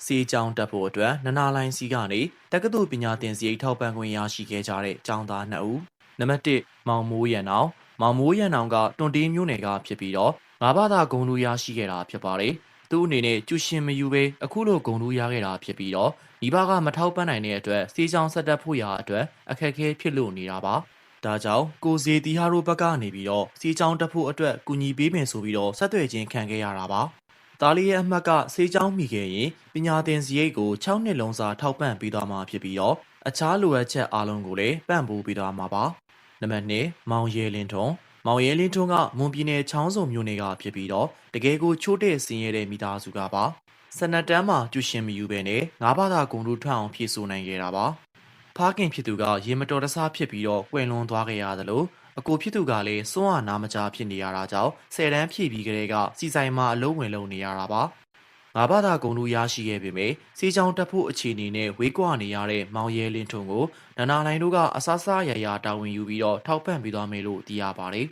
စေးကြောင်းတက်ဖို့အတွက်နနာလိုင်းစီကနေတက္ကသိုလ်ပညာသင်စရိတ်ထောက်ပံ့ခွင့်ရရှိခဲ့ကြတဲ့ကျောင်းသား2ဦးနံပါတ်1မောင်မိုးရန်အောင်မောင်မိုးရန်အောင်ကတွန်တေးမျိုးနယ်ကဖြစ်ပြီးတော့ငါးဘာသာဂုဏ်ထူးရရှိခဲ့တာဖြစ်ပါတယ်သူ့အနေနဲ့ကျူရှင်မယူဘဲအခုလိုဂုဏ်ထူးရခဲ့တာဖြစ်ပြီးတော့မိဘကမထောက်ပံ့နိုင်တဲ့အတွက်စေးကြောင်းဆက်တက်ဖို့ရာအတွက်အခက်အခဲဖြစ်လို့နေတာပါဒါကြောင့်ကိုစီတီဟာတို့ဘက်ကနေပြီးတော့စေးကြောင်းတက်ဖို့အတွက်ကူညီပေးမယ်ဆိုပြီးတော့ဆက်သွယ်ခြင်းခံခဲ့ရတာပါသားလေးရဲ့အမှတ်ကစေးကြောင်းမိခဲ့ရင်ပညာသင်စရိတ်ကို6နှစ်လုံးစာထောက်ပံ့ပေးသွားမှာဖြစ်ပြီးတော့အခြားလိုအပ်ချက်အားလုံးကိုလည်းပံ့ပိုးပေးသွားမှာပါနံပါတ်2မောင်ရဲလင်းထွန်းမောင်ရဲလင်းထွန်းကမွန်ပြည်နယ်ချောင်းစုံမြို့နယ်ကဖြစ်ပြီးတော့တကယ်ကိုချိုးတဲ့ဆင်းရဲတဲ့မိသားစုကပါစနက်တန်းမှာကျူရှင်မယူဘဲနဲ့ငါးဘာသာဂုဏ်ထူးထွက်အောင်ဖြည့်ဆို့နိုင်ခဲ့တာပါဖားခင်ဖြစ်သူကရေမတော်တဆဖြစ်ပြီးတော့ကွယ်လွန်သွားခဲ့ရသလိုအကိုဖြစ်သူကလည်းစွန့်အားနာမကြားဖြစ်နေရတာကြောင့်10တန်းဖြည့်ပြီးကလေးကစီဆိုင်မှာအလုံးဝင်လုံနေရတာပါငါးဘာသာဂုဏ်ထူးရရှိခဲ့ပေမဲ့စေးချောင်းတက်ဖို့အခြေအနေနဲ့ဝေးကွာနေရတဲ့မောင်ရဲလင်းထွန်းကိုနနာလိုင်းတို့ကအဆအဆရရတာဝန်ယူပြီးတော့ထောက်ပံ့ပေးသွားမယ်လို့သိရပါတယ်